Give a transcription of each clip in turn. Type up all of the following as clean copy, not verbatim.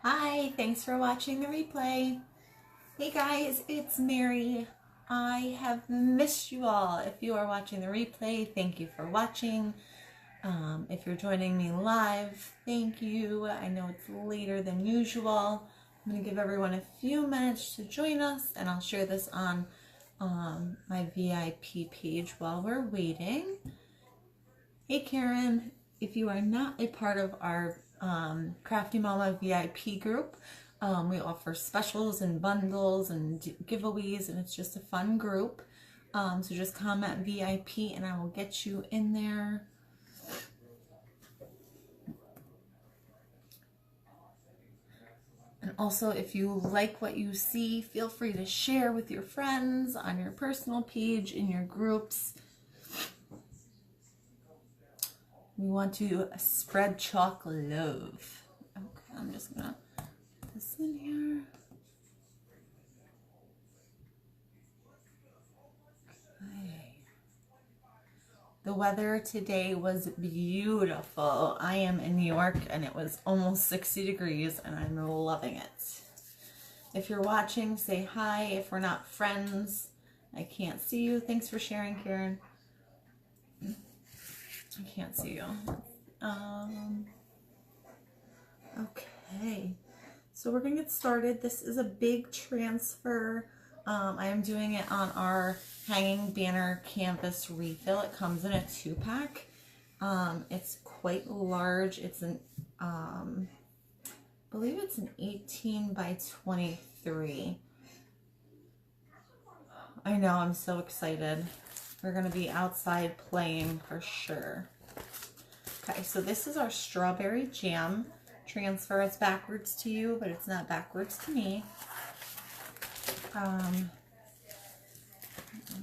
Hi, thanks for watching the replay. Hey guys, it's Mary. I have missed you all. If you are watching the replay, thank you for watching. If you're joining me live, thank you. I know it's later than usual. I'm going to give everyone a few minutes to join us, and I'll share this on my VIP page while we're waiting. Hey Karen, if you are not a part of our Crafty Momma VIP group, we offer specials and bundles and giveaways, and it's just a fun group. So just comment VIP and I will get you in there. And also, if you like what you see, feel free to share with your friends on your personal page, in your groups. We want to spread chalk love. Okay, I'm just gonna put this in here. Okay. The weather today was beautiful. I am in New York and it was almost 60 degrees and I'm loving it. If you're watching, say hi. If we're not friends, I can't see you. Thanks for sharing, Karen. I can't see you. Okay, so we're gonna get started. This is a big transfer. I am doing it on our hanging banner canvas refill. It comes in a 2-pack. It's quite large. It's an, I believe it's an 18 by 23. I know, I'm so excited. We're gonna be outside playing for sure. Okay, so this is our strawberry jam transfer. It's backwards to you, but it's not backwards to me.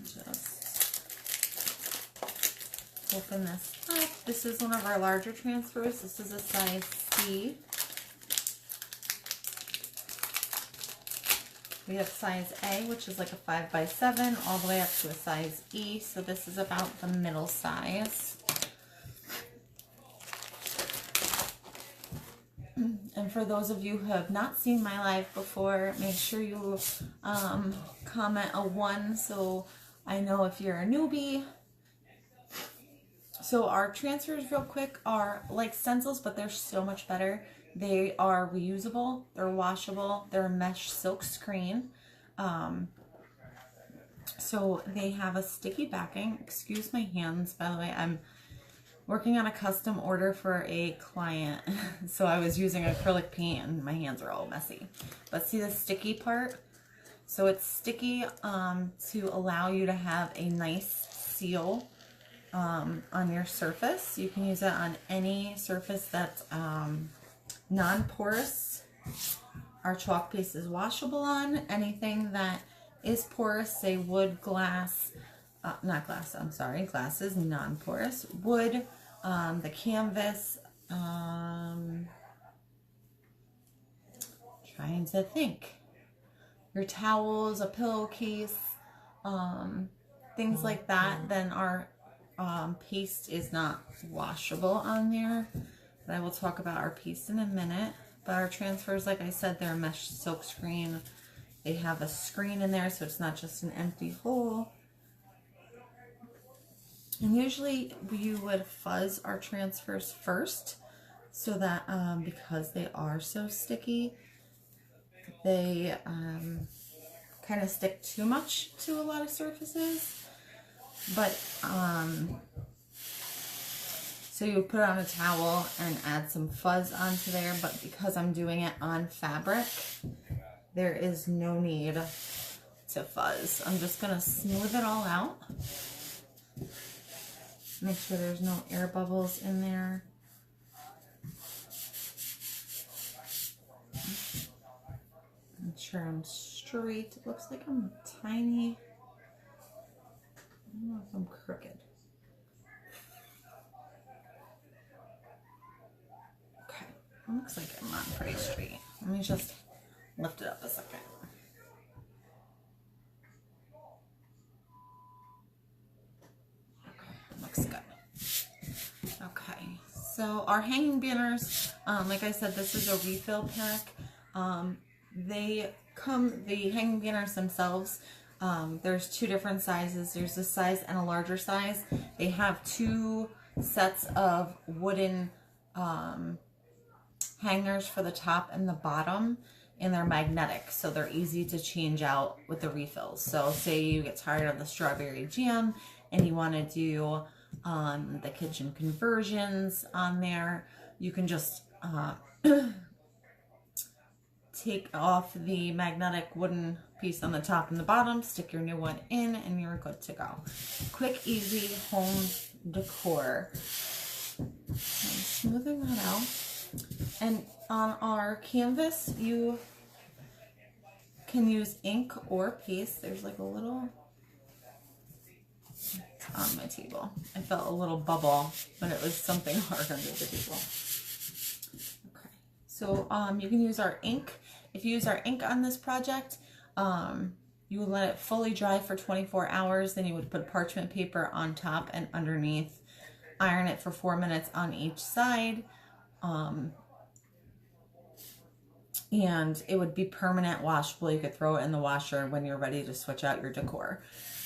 Just open this up. This is one of our larger transfers. This is a size C. We have size A, which is like a 5 by 7, all the way up to a size E. So this is about the middle size. And for those of you who have not seen my live before, make sure you comment a 1 so I know if you're a newbie. So our transfers, real quick, are like stencils, but they're so much better. They are reusable, they're washable, they're mesh silk screen. So they have a sticky backing. Excuse my hands, by the way, I'm working on a custom order for a client, so I was using acrylic paint and my hands are all messy. But see the sticky part? So it's sticky to allow you to have a nice seal on your surface. You can use it on any surface that's non-porous. Our chalk paste is washable on. Anything that is porous, say wood, glass, not glass, I'm sorry, glass is non-porous. Wood, the canvas, trying to think. Your towels, a pillowcase, things like that, then our paste is not washable on there. But I will talk about our paste in a minute. But our transfers, like I said, they're a mesh silk screen. They have a screen in there, so it's not just an empty hole. And usually you would fuzz our transfers first, so that because they are so sticky, they kind of stick too much to a lot of surfaces. But so you would put it on a towel and add some fuzz onto there, but because I'm doing it on fabric, there is no need to fuzz. I'm just gonna smooth it all out. Make sure there's no air bubbles in there. Make sure I'm straight. It looks like I'm tiny. I don't know if I'm crooked. Okay, it looks like I'm on pretty straight. Let me just lift it up a second. Okay, looks good. Okay, so our hanging banners, like I said, this is a refill pack. The hanging banners themselves, there's two different sizes. There's this size and a larger size. They have two sets of wooden hangers for the top and the bottom, and they're magnetic, so they're easy to change out with the refills. So say you get tired of the strawberry jam and you want to do the kitchen conversions on there, you can just take off the magnetic wooden piece on the top and the bottom, stick your new one in, and you're good to go. Quick, easy home decor. I'm smoothing that out. And on our canvas, you can use ink or paste. There's like a little, it's on my table. I felt a little bubble, but it was something hard under the table. Okay, so you can use our ink. If you use our ink on this project, you would let it fully dry for 24 hours. Then you would put parchment paper on top and underneath. Iron it for 4 minutes on each side. And it would be permanent washable. You could throw it in the washer when you're ready to switch out your decor.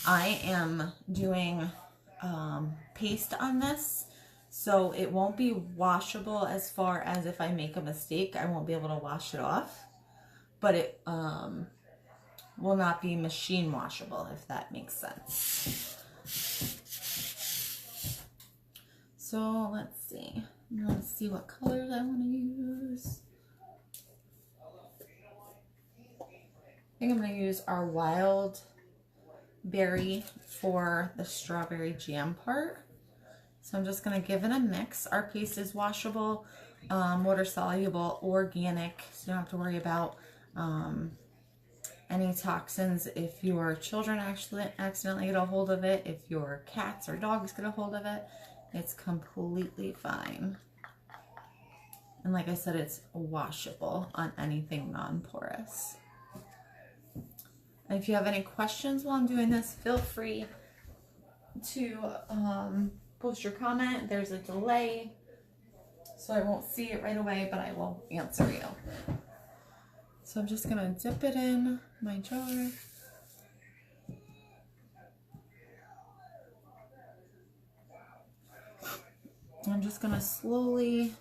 I am doing paste on this, so it won't be washable as far as if I make a mistake, I won't be able to wash it off. But it will not be machine washable, if that makes sense. So let's see. Let's see what colors I want to use. I think I'm going to use our wild berry for the strawberry jam part. So I'm just going to give it a mix. Our paste is washable, water soluble, organic, so you don't have to worry about any toxins if your children actually accidentally get a hold of it. If your cats or dogs get a hold of it, it's completely fine. And like I said, it's washable on anything non-porous. And if you have any questions while I'm doing this, feel free to post your comment. There's a delay, so I won't see it right away, but I will answer you. So I'm just gonna dip it in my jar. I'm just gonna slowly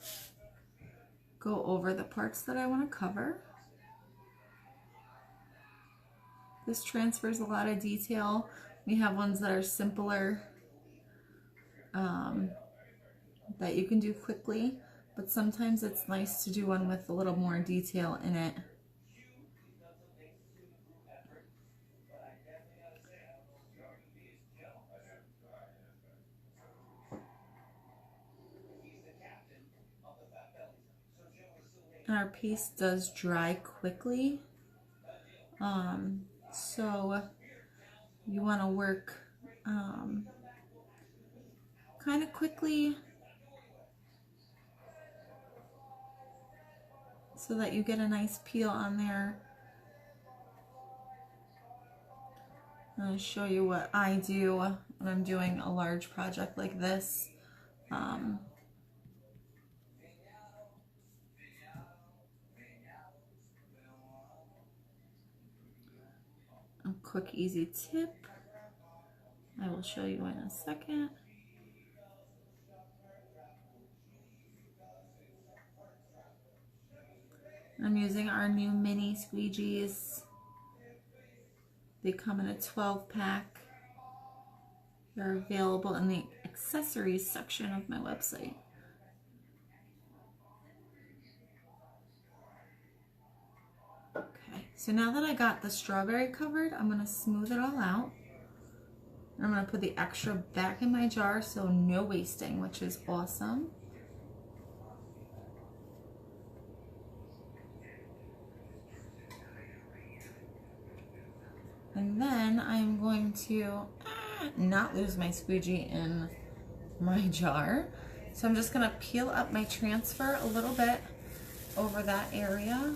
go over the parts that I want to cover. This transfers a lot of detail. We have ones that are simpler, that you can do quickly, but sometimes it's nice to do one with a little more detail in it. And our paste does dry quickly. So you want to work kind of quickly so that you get a nice peel on there. I'm going to show you what I do when I'm doing a large project like this. A quick, easy tip I will show you in a second. I'm using our new mini squeegees. They come in a 12-pack. They're available in the accessories section of my website. Okay, so now that I got the strawberry covered, I'm going to smooth it all out. And I'm going to put the extra back in my jar, so no wasting, which is awesome. And then I'm going to not lose my squeegee in my jar. So I'm just going to peel up my transfer a little bit over that area,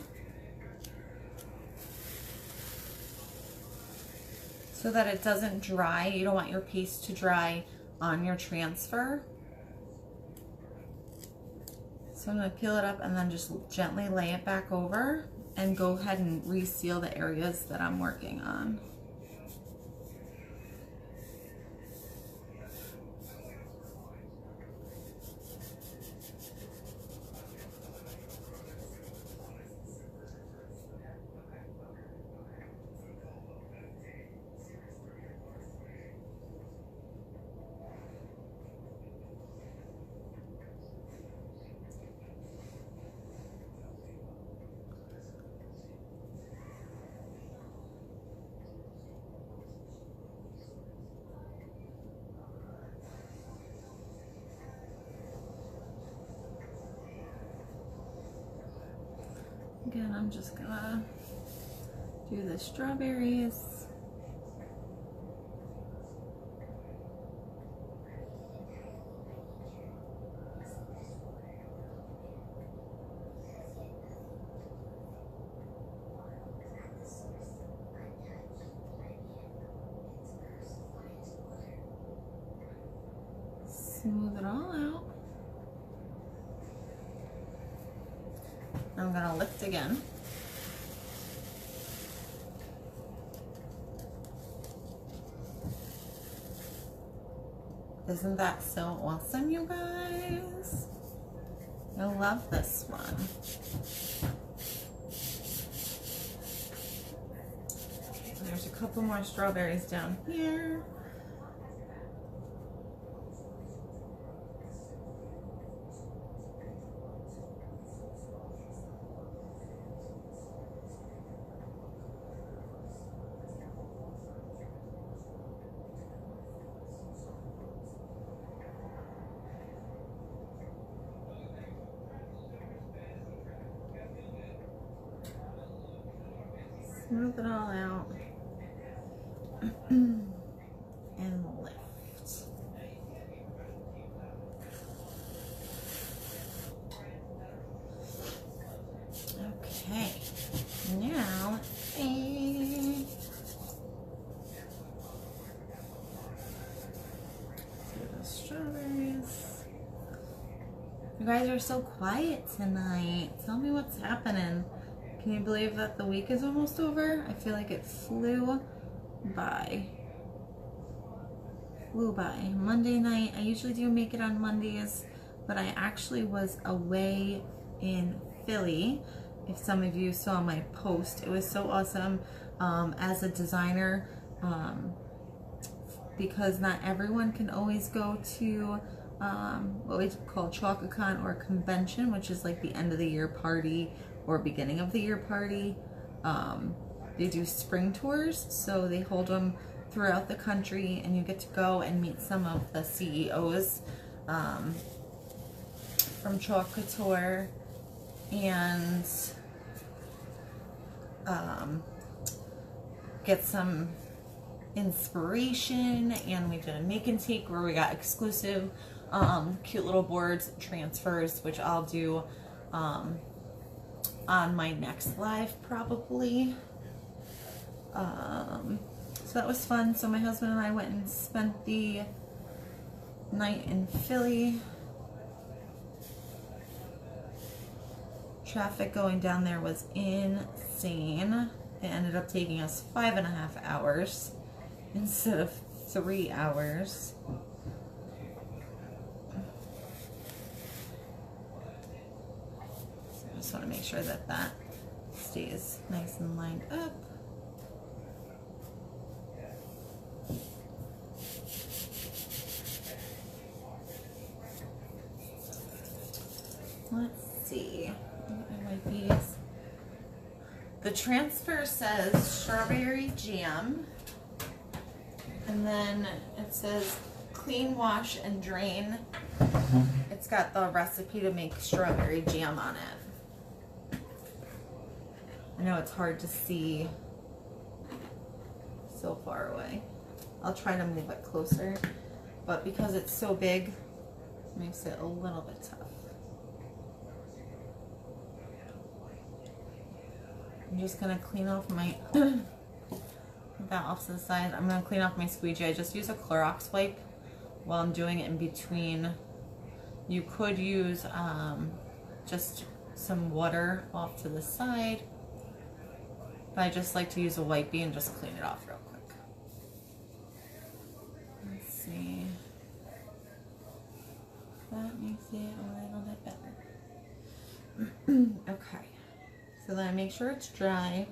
so that it doesn't dry. You don't want your paste to dry on your transfer. So I'm going to peel it up and then just gently lay it back over and go ahead and reseal the areas that I'm working on. Again, I'm just gonna do the strawberries. Smooth it all out. I'm gonna lift again. Isn't that so awesome, you guys? I love this one. There's a couple more strawberries down here. Smooth it all out and lift. Okay, now let's see. The strawberries. You guys are so quiet tonight. Tell me what's happening. Can you believe that the week is almost over? I feel like it flew by. Monday night, I usually do make it on Mondays, but I actually was away in Philly. If some of you saw my post, it was so awesome. As a designer, because not everyone can always go to what we call ChalkaCon or convention, which is like the end of the year party or beginning of the year party. They do spring tours, so they hold them throughout the country, and you get to go and meet some of the CEOs from Couture and get some inspiration. And we did a make and take where we got exclusive cute little boards transfers, which I'll do on my next live probably. So that was fun. So my husband and I went and spent the night in Philly. Traffic going down there was insane. It ended up taking us 5.5 hours instead of 3 hours. So I just want to make sure that that stays nice and lined up. Let's see. The transfer says strawberry jam, and then it says clean, wash, and drain. It's got the recipe to make strawberry jam on it. I know it's hard to see so far away. I'll try to move it closer, but because it's so big, it makes it a little bit tough. I'm just gonna clean off my that off to the side. I'm gonna clean off my squeegee. I just use a Clorox wipe while I'm doing it in between. You could use just some water off to the side. But I just like to use a wipey and just clean it off real quick. Let's see. That makes it a little bit better. Okay. So then I make sure it's dry.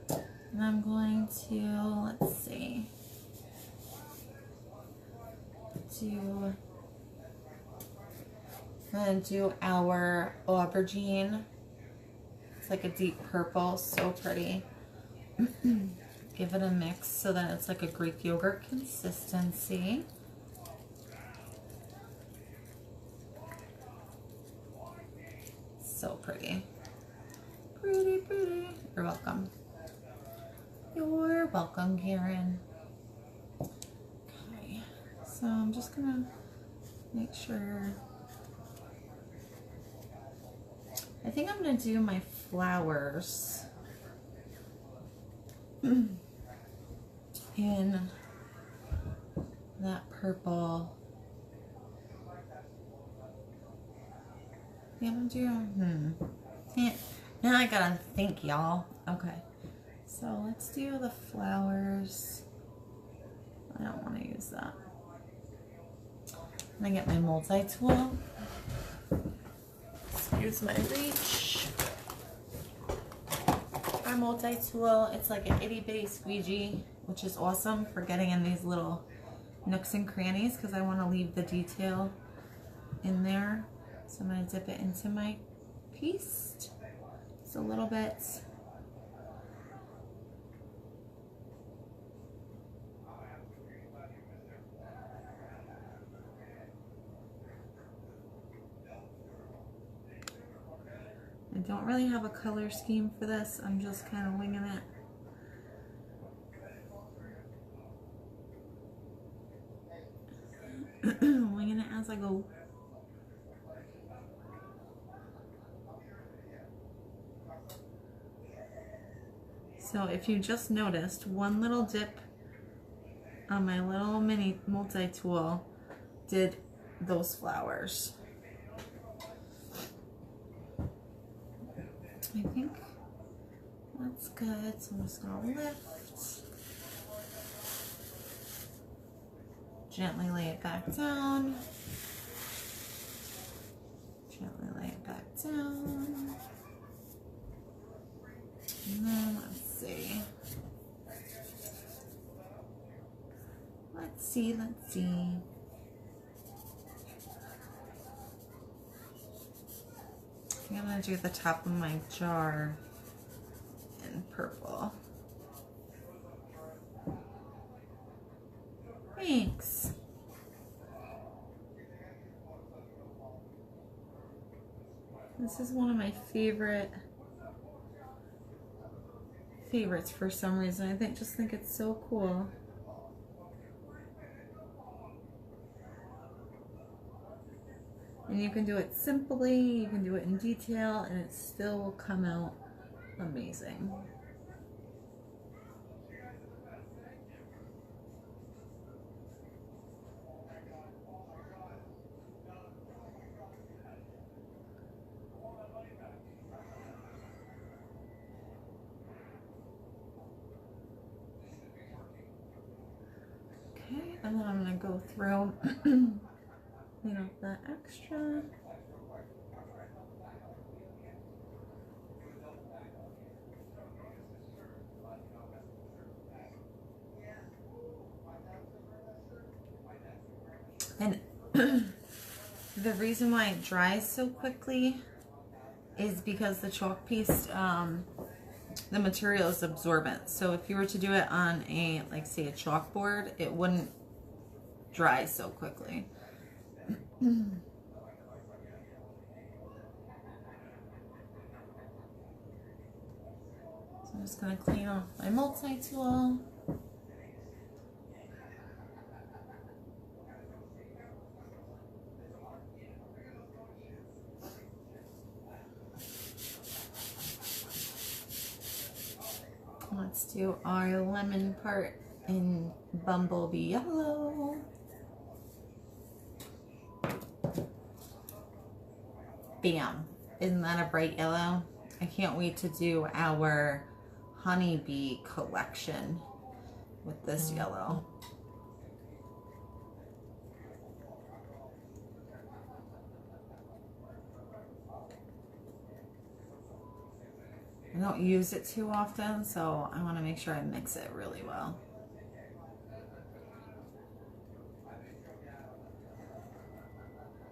And I'm going to, let's see, I'm going to do our aubergine. It's like a deep purple, so pretty. Give it a mix so that it's like a Greek yogurt consistency. So pretty. Pretty, pretty. You're welcome. You're welcome, Karen. Okay, so I'm just gonna make sure. I think I'm gonna do my flowers in that purple. Yeah, I'm doing, now I gotta think, y'all. Okay. So let's do the flowers. I don't want to use that. I'm gonna get my multi-tool. Excuse my reach. Our multi-tool, it's like an itty bitty squeegee, which is awesome for getting in these little nooks and crannies because I want to leave the detail in there. So I'm gonna dip it into my piece. Just a little bit. I don't really have a color scheme for this. I'm just kind of winging it. Winging it as I go. So if you just noticed, one little dip on my little mini multi-tool did those flowers. I think that's good. So I'm just gonna lift, gently lay it back down, gently lay it back down, and then let's see. Let's see. I'm going to do the top of my jar in purple. Thanks. This is one of my favorites for some reason. I just think it's so cool. And you can do it simply, you can do it in detail, and it still will come out amazing. Okay, and then I'm going to go through clean off that extra. And the reason why it dries so quickly is because the chalk paste, the material is absorbent. So if you were to do it on a, like say a chalkboard, it wouldn't dry so quickly. So I'm just going to clean off my multi-tool. Let's do our lemon part in Bumblebee Yellow. Bam. Isn't that a bright yellow? I can't wait to do our honeybee collection with this yellow. I don't use it too often, so I want to make sure I mix it really well.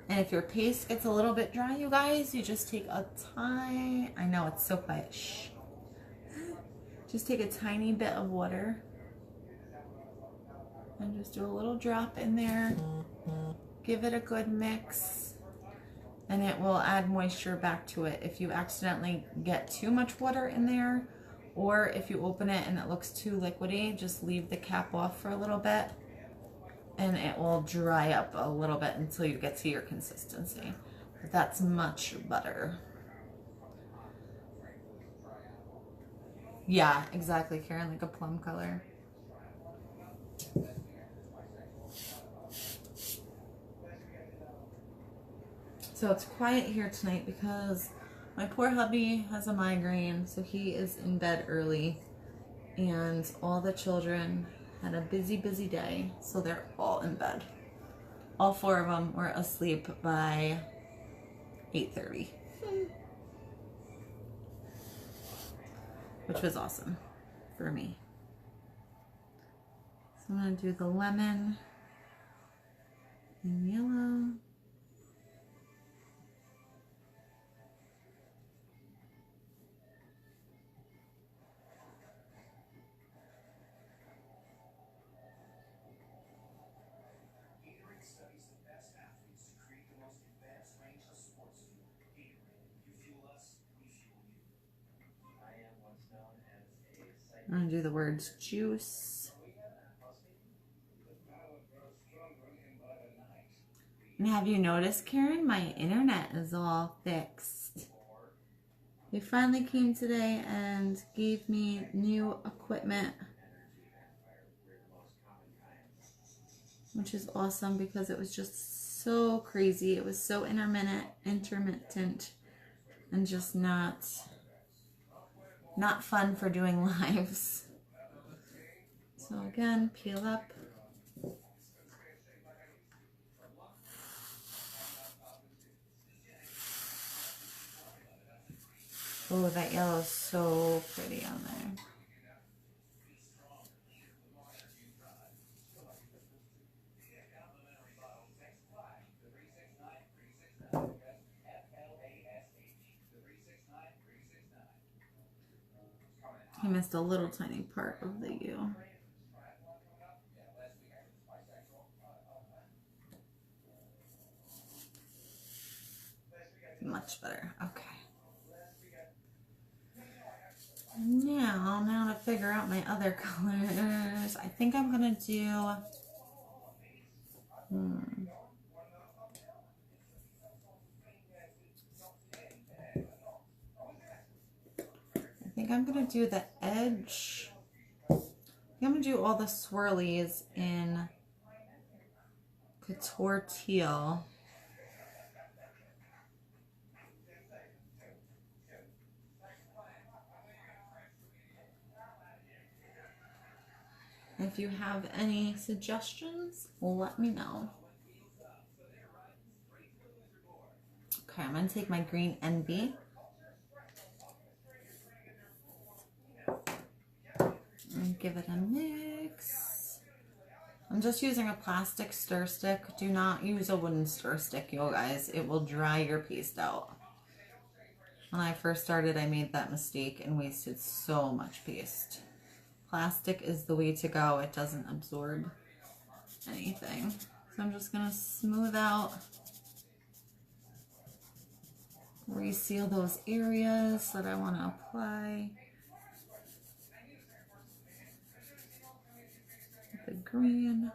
And if your paste gets a little bit dry, you guys, you just take a tiny, I know it's so quiet, shh. Just take a tiny bit of water and just do a little drop in there. Give it a good mix. And it will add moisture back to it. If you accidentally get too much water in there, or if you open it and it looks too liquidy, just leave the cap off for a little bit and it will dry up a little bit until you get to your consistency. But that's much better. Yeah, exactly, Karen, like a plum color. So it's quiet here tonight because my poor hubby has a migraine, so he is in bed early, and all the children had a busy day, so they're all in bed. All 4 of them were asleep by 8:30, which was awesome for me. So I'm gonna do the lemon and yellow. I'm going to do the words juice. And have you noticed, Karen, my internet is all fixed. They finally came today and gave me new equipment, which is awesome because it was just so crazy. It was so intermittent, and just not fun for doing lives. So again, peel up. Oh, that yellow is so pretty on there. He missed a little tiny part of the U. Much better. Okay. Now to figure out my other colors. I think I'm gonna do. I think I'm gonna do the edge. I think I'm gonna do all the swirlies in Couture Teal. If you have any suggestions, let me know. Okay, I'm going to take my green Envy and give it a mix. I'm just using a plastic stir stick. Do not use a wooden stir stick, you guys. It will dry your paste out. When I first started, I made that mistake and wasted so much paste. Plastic is the way to go. It doesn't absorb anything. So I'm just going to smooth out, reseal those areas that I want to apply. The green.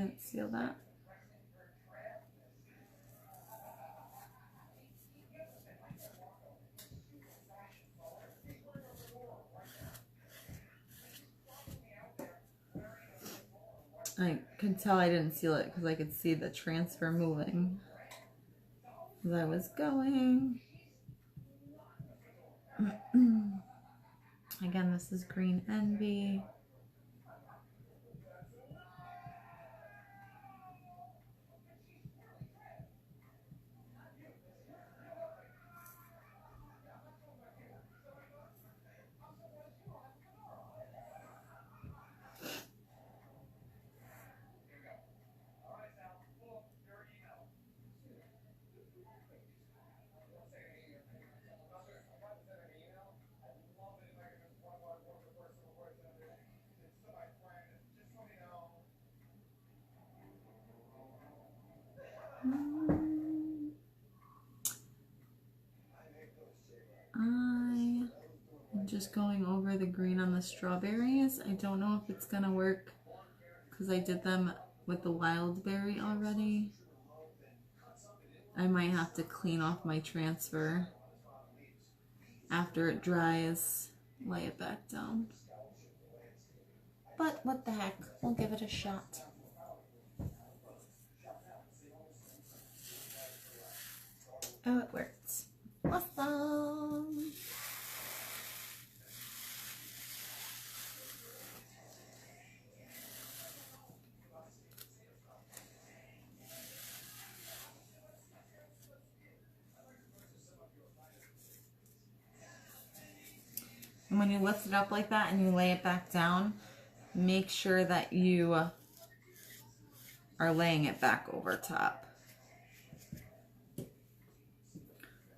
didn't seal that. I could tell I didn't seal it because I could see the transfer moving as I was going. Again, this is Green Envy. I'm just going over the green on the strawberries. I don't know if it's gonna work because I did them with the wild berry already. I might have to clean off my transfer after it dries, lay it back down. But what the heck, we'll give it a shot. Oh, it worked. Awesome. And when you lift it up like that and you lay it back down, make sure that you are laying it back over top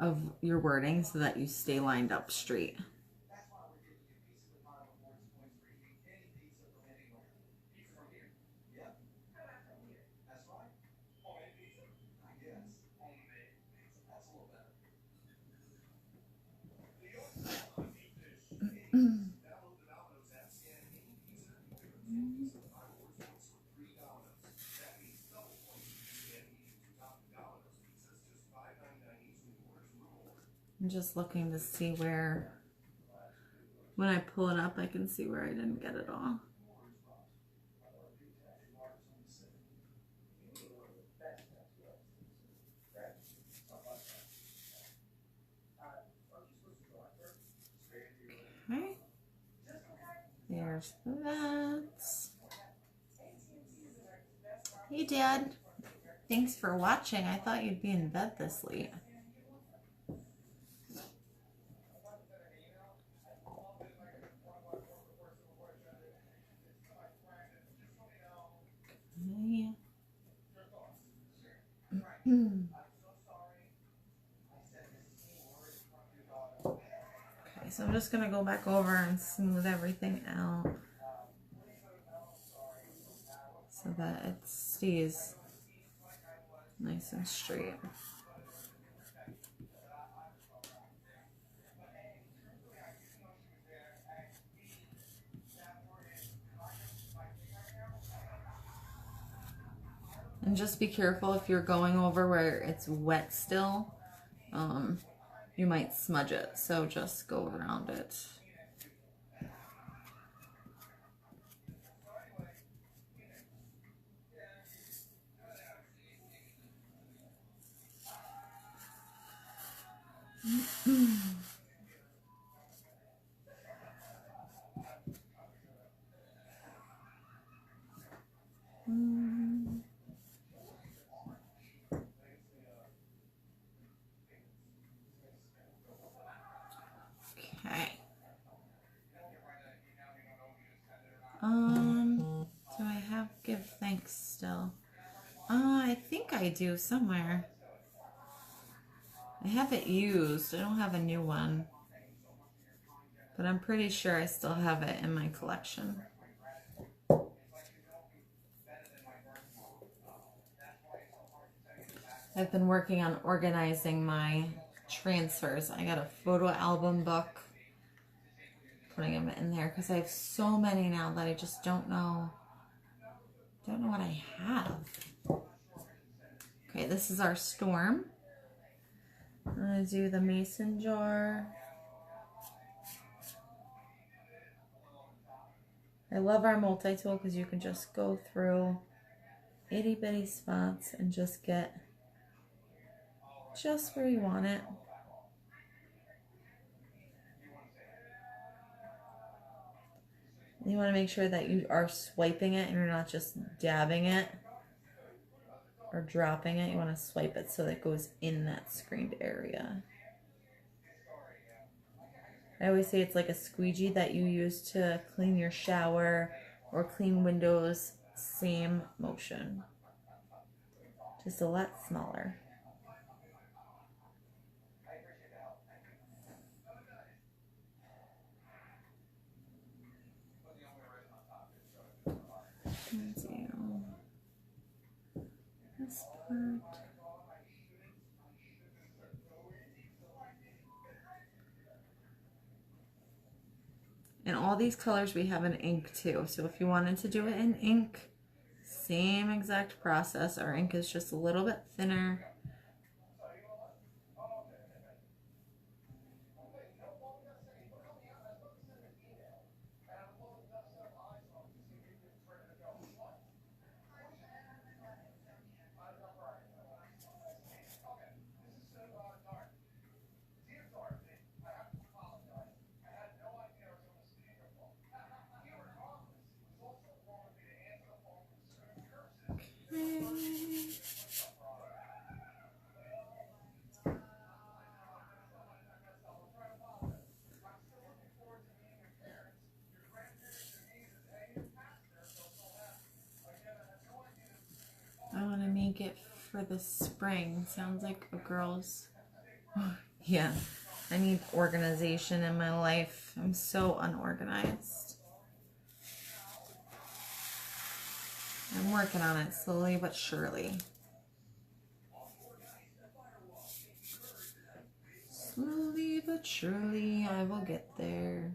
of your wording so that you stay lined up straight. I'm just looking to see where, when I pull it up, I can see where I didn't get it all. Okay, there's that. Hey Dad, thanks for watching. I thought you'd be in bed this late. Okay, so I'm just going to go back over and smooth everything out so that it stays nice and straight. And just be careful if you're going over where it's wet still, you might smudge it, so just go around it. Okay. Do I have give thanks still? I think I do somewhere. I have it used. I don't have a new one. But I'm pretty sure I still have it in my collection. I've been working on organizing my transfers. I got a photo album book, putting them in there because I have so many now that I just don't know Don't know what I have. Okay, this is our storm. I'm going to do the mason jar. I love our multi-tool because you can just go through itty bitty spots and just get just where you want it. You want to make sure that you are swiping it and you're not just dabbing it or dropping it. You want to swipe it so that it goes in that screened area. I always say it's like a squeegee that you use to clean your shower or clean windows. Same motion. Just a lot smaller. Let's do this part. And all these colors we have in ink too. So if you wanted to do it in ink, same exact process. Our ink is just a little bit thinner. I want to make it for the spring. Sounds like a girl's... Yeah, I need organization in my life. I'm so unorganized. I'm working on it slowly but surely. Slowly but surely, I will get there.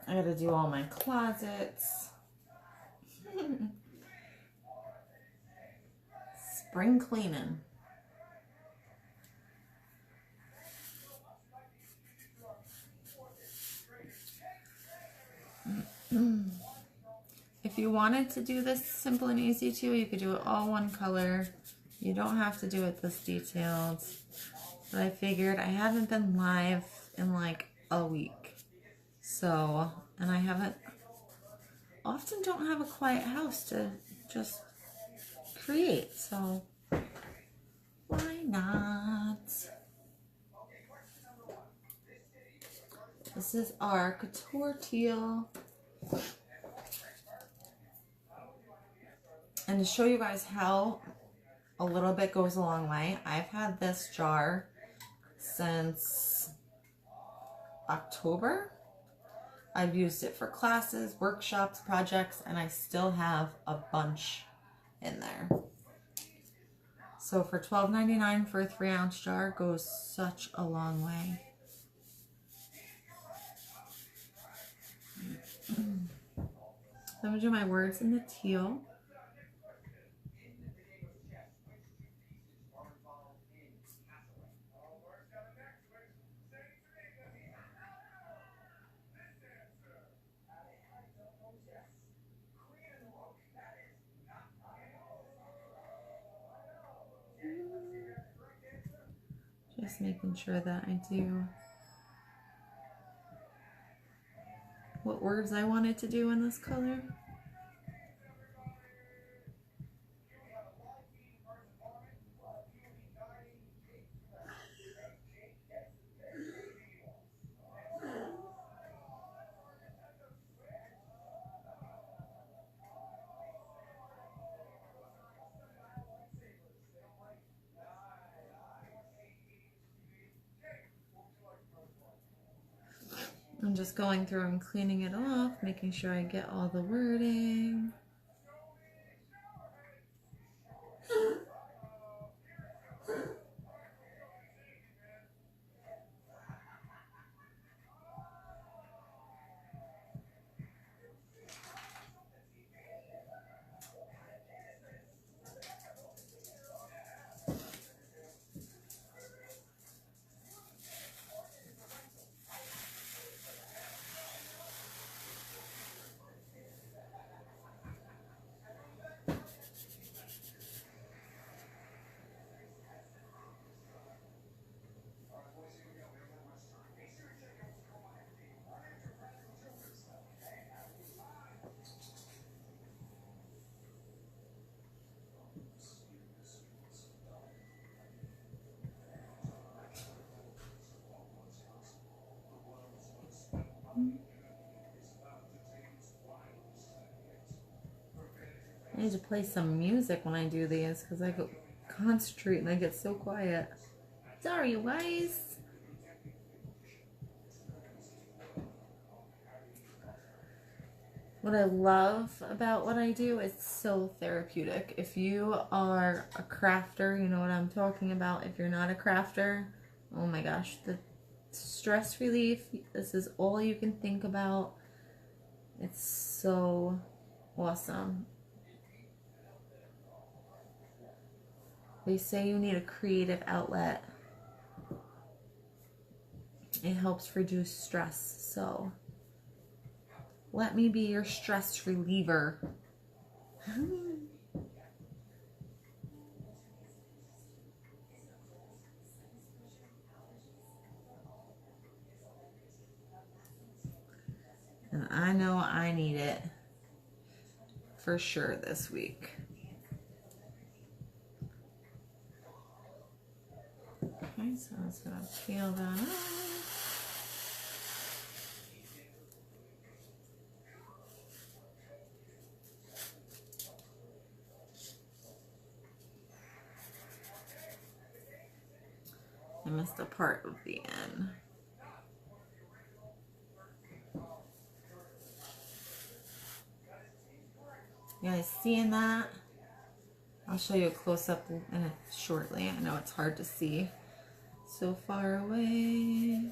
I gotta do all my closets. Spring cleaning. If you wanted to do this simple and easy too, you could do it all one color. You don't have to do it this detailed. But I figured I haven't been live in like a week. So, and I often don't have a quiet house to just create. So, why not? This is our Couture teal. And to show you guys how a little bit goes a long way, I've had this jar since October. I've used it for classes, workshops, projects, and I still have a bunch in there. So for $12.99 for a 3-ounce jar goes such a long way. So I'm going to do my words in the teal. Just making sure that I do what words I wanted to do in this color. I'm just going through and cleaning it off, making sure I get all the wording. need to play some music when I do these because I go concentrate and I get so quiet. Sorry, you guys. What I love about what I do, it's so therapeutic. If you are a crafter, you know what I'm talking about. If you're not a crafter, oh my gosh, the stress relief, this is all you can think about. It's so awesome. They say you need a creative outlet. It helps reduce stress, so let me be your stress reliever. And I know I need it for sure this week. Okay, so I'm just going to peel that off. I missed a part of the end. You guys seeing that? I'll show you a close-up shortly. I know it's hard to see so far away.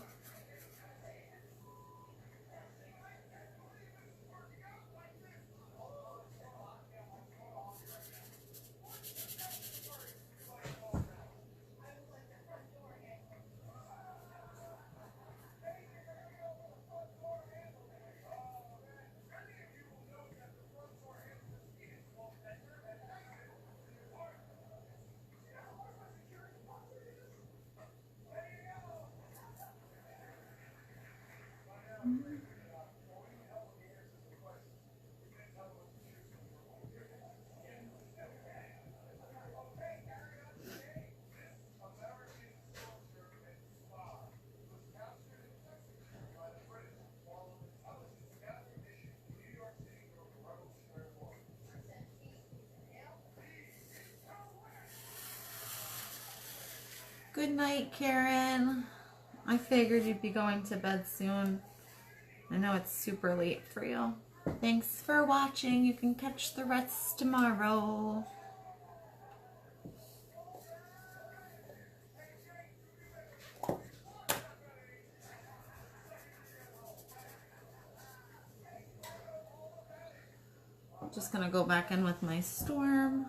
Good night, Karen. I figured you'd be going to bed soon. I know it's super late for you. Thanks for watching. You can catch the rest tomorrow. I'm just gonna go back in with my storm.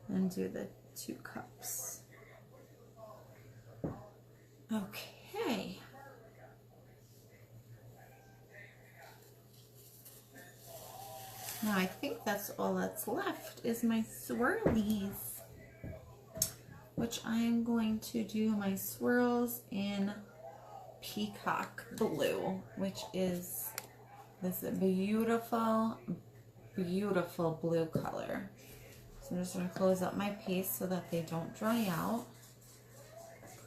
And do the 2 cups. Okay. Now I think that's all that's left is my swirlies, which I am going to do my swirls in peacock blue, which is this beautiful, beautiful blue color. So I'm just going to close up my paste so that they don't dry out.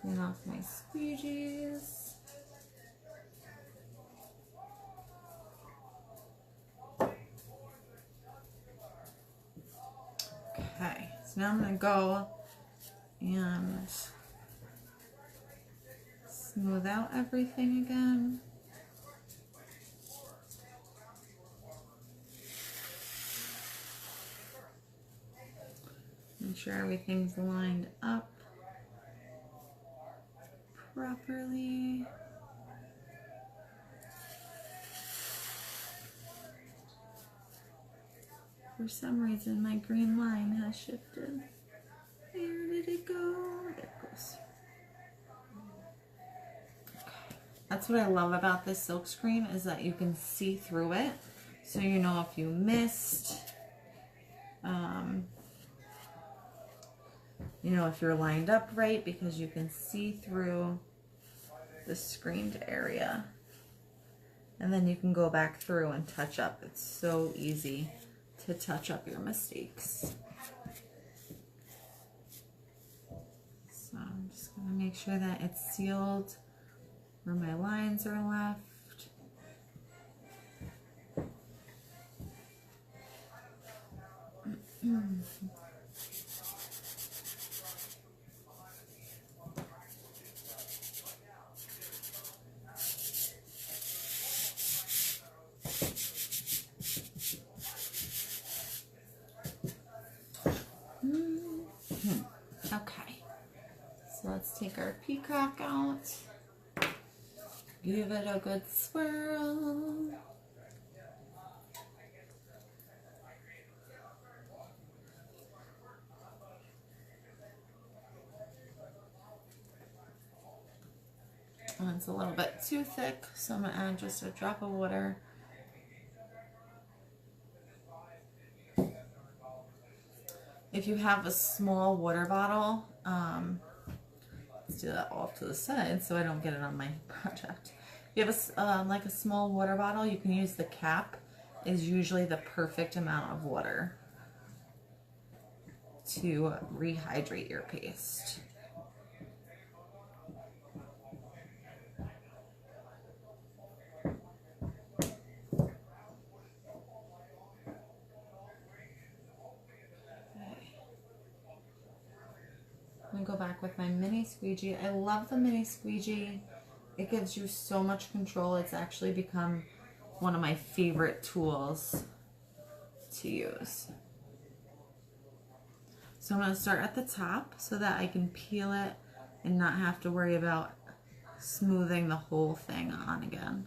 Clean off my squeegees. Okay, so now I'm going to go and smooth out everything again. Make sure everything's lined up properly. For some reason, my green line has shifted. Where did it go? There it goes. Okay. That's what I love about this silk screen is that you can see through it. So you know if you missed, you know, if you're lined up right, because you can see through the screened area. And then you can go back through and touch up. It's so easy to touch up your mistakes. So I'm just going Make sure that it's sealed where my lines are left. Okay, so let's take our peacock out, give it a good swirl. And it's a little bit too thick, so I'm going to add just a drop of water. If you have a small water bottle, let's do that off to the side so I don't get it on my project. If you have like a small water bottle, you can use the cap. Is usually the perfect amount of water to rehydrate your paste. I'm gonna go back with my mini squeegee. I love the mini squeegee. It gives you so much control. It's actually become one of my favorite tools to use. So I'm going to start at the top so that I can peel it and not have to worry about smoothing the whole thing on again.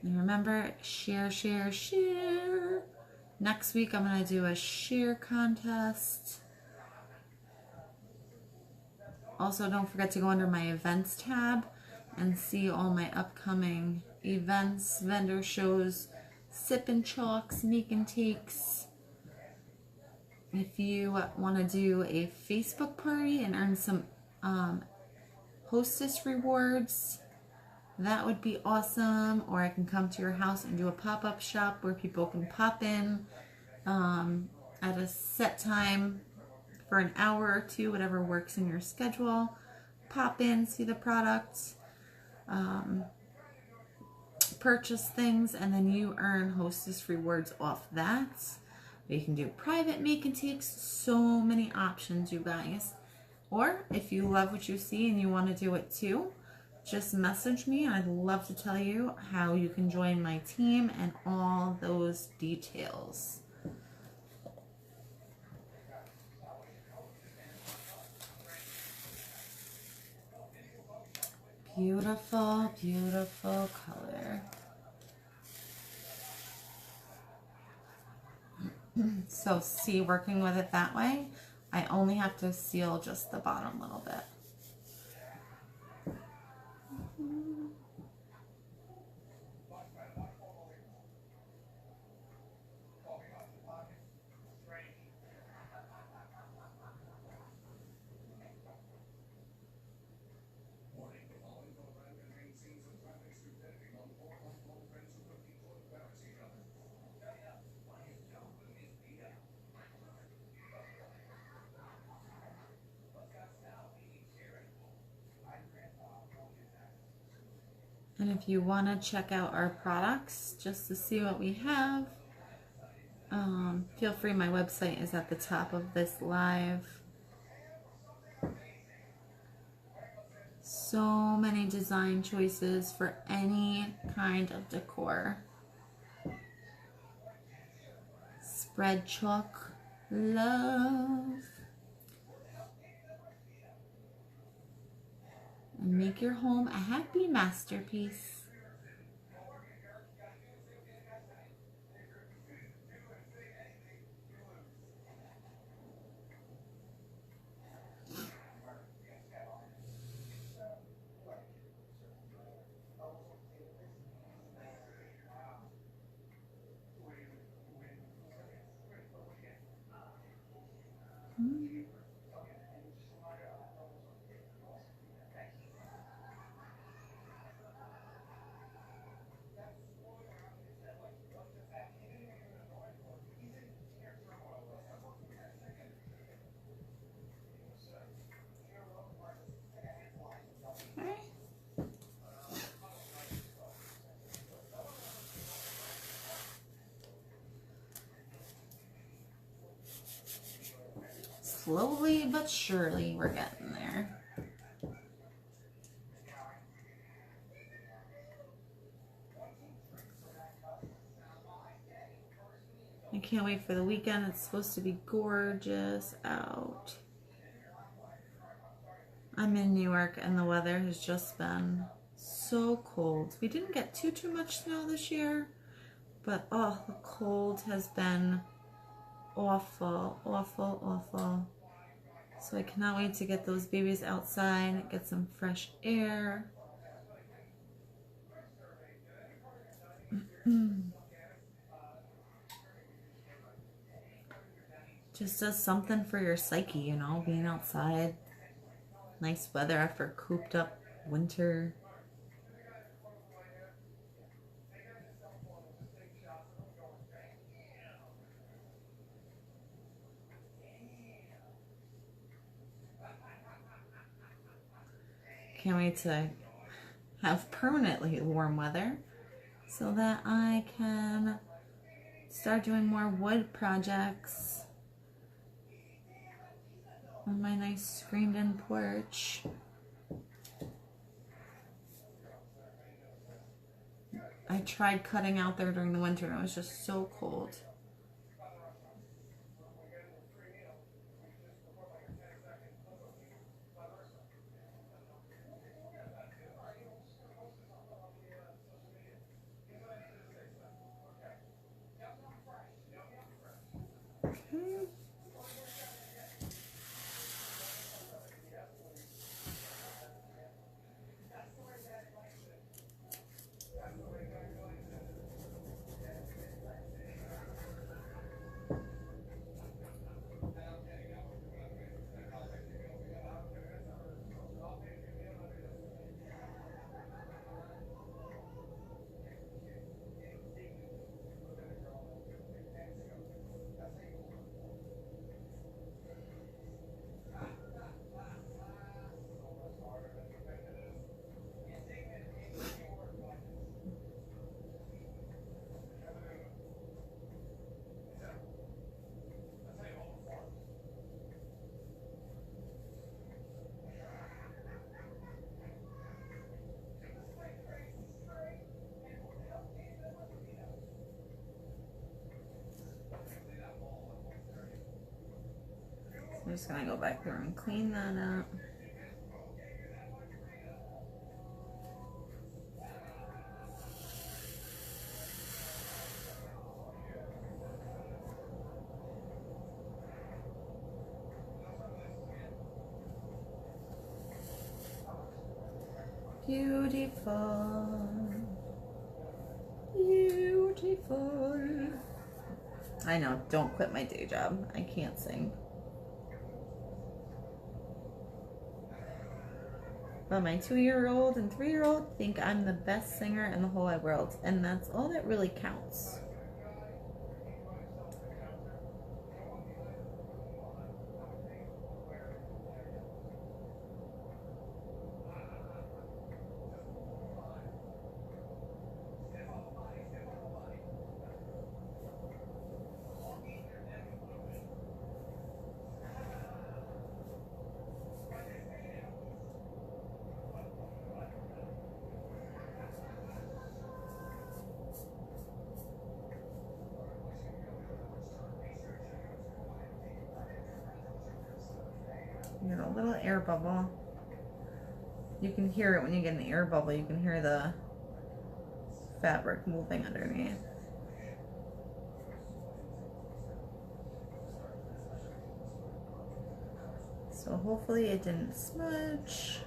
And remember, share, share, share. Next week I'm going to do a share contest. Also, don't forget to go under my events tab and see all my upcoming events, vendor shows, sip and chalks, make and takes. If you want to do a Facebook party and earn some hostess rewards, that would be awesome. Or I can come to your house and do a pop-up shop where people can pop in at a set time for an hour or two, whatever works in your schedule. Pop in, see the products, purchase things, and then you earn hostess rewards off that. You can do private make and takes. So many options, you guys. Or if you love what you see and you want to do it too, just message me. I'd love to tell you how you can join my team and all those details. Beautiful, beautiful color. So see, working with it that way, I only have to seal just the bottom little bit. And if you want to check out our products just to see what we have, feel free. My website is at the top of this live. So many design choices for any kind of decor. Spread chalk love. And make your home a happy masterpiece. slowly but surely we're getting there. I can't wait for the weekend. It's supposed to be gorgeous out. I'm in New York and the weather has just been so cold. We didn't get too much snow this year, but oh, the cold has been awful, awful, awful. So I cannot wait to get those babies outside, get some fresh air. Just does something for your psyche, you know, being outside. Nice weather after cooped up winter. Can't wait to have permanently warm weather so that I can start doing more wood projects on my nice screened-in porch. I tried cutting out there during the winter and it was just so cold. I'm just gonna go back there and clean that up. Beautiful, beautiful. I know, don't quit my day job. I can't sing. But my 2-year-old and 3-year-old think I'm the best singer in the whole wide world, and that's all that really counts. You get a little air bubble. You can hear it when you get an air bubble. You can hear the fabric moving underneath. So hopefully it didn't smudge.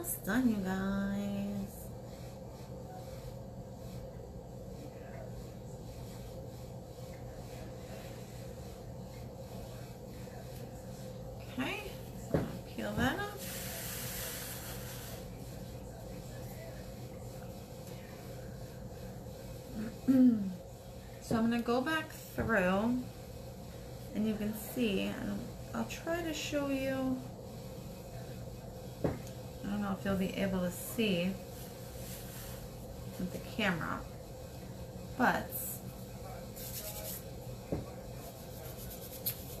almost done, you guys. Okay, so I'm gonna peel that up. So I'm gonna go back through, and you can see, and I'll try to show you. I don't know if you'll be able to see with the camera, but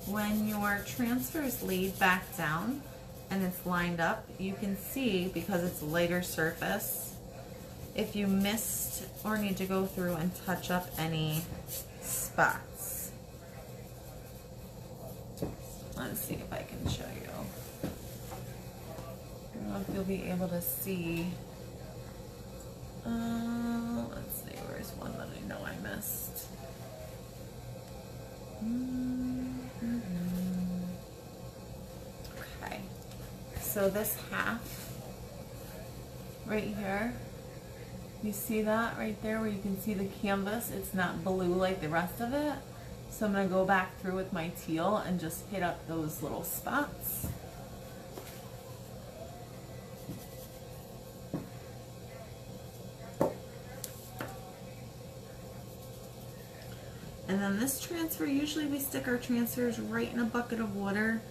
when your transfer is laid back down and it's lined up, you can see, because it's a lighter surface, if you missed or need to go through and touch up any spots. Let's see if I can show you. I don't know if you'll be able to see. Let's see, where's one that I know I missed? Okay, so this half right here, you see that right there where you can see the canvas? It's not blue like the rest of it. So I'm going to go back through with my teal and just hit up those little spots. And then this transfer, usually we stick our transfers right in a bucket of water.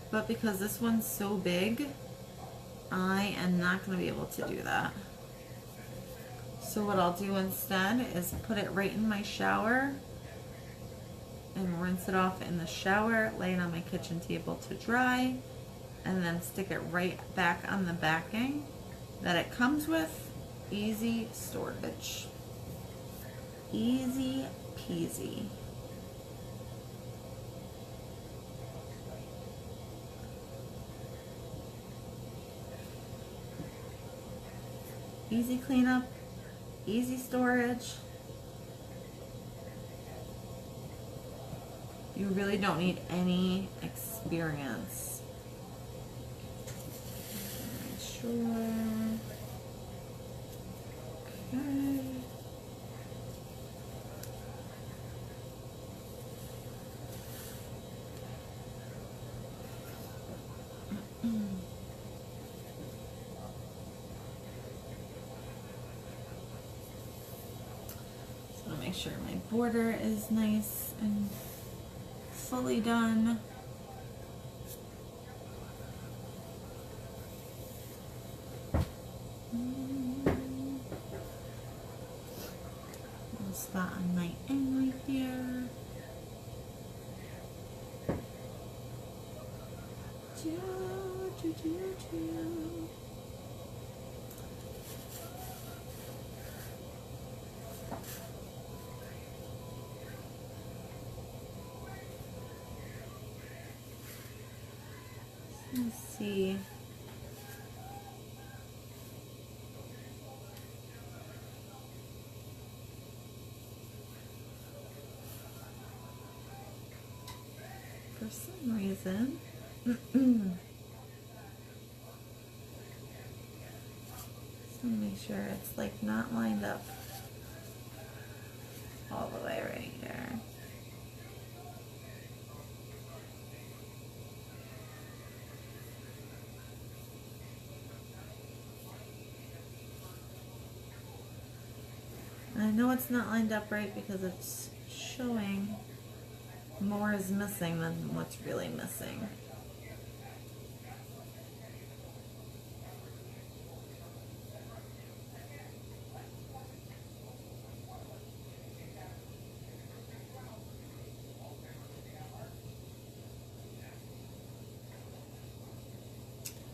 But because this one's so big, I am not going to be able to do that. So what I'll do instead is put it right in my shower and rinse it off in the shower, lay it on my kitchen table to dry, and then stick it right back on the backing that it comes with. Easy storage. Easy peasy. Easy cleanup, easy storage. You really don't need any experience. Make sure. Okay. Make sure my border is nice and fully done. Little spot on my end right there. Let's see. For some reason, just want to make sure it's like not lined up all the way right here. I know it's not lined up right because it's showing more is missing than what's really missing.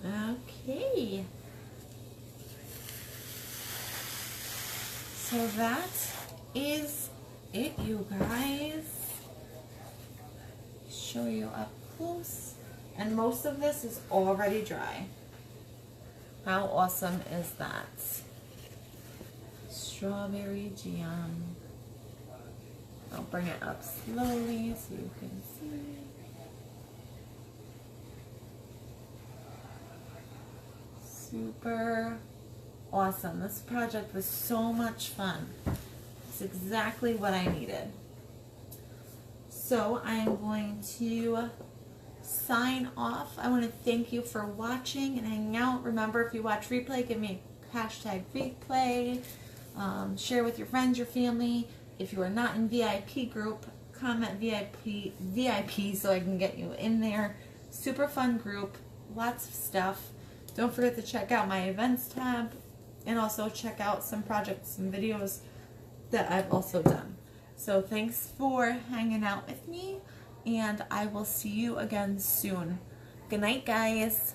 Okay. So that is it, you guys. Show you up close. And most of this is already dry. How awesome is that? Strawberry jam. I'll bring it up slowly so you can see. super awesome. This project was so much fun. It's exactly what I needed. So I'm going to sign off. I want to thank you for watching and hanging out. Remember, if you watch replay, give me a hashtag replay. Share with your friends, your family. If you are not in VIP group, comment VIP so I can get you in there. Super fun group, lots of stuff. Don't forget to check out my events tab and also check out some projects and videos that I've also done. So thanks for hanging out with me, and I will see you again soon. Good night, guys.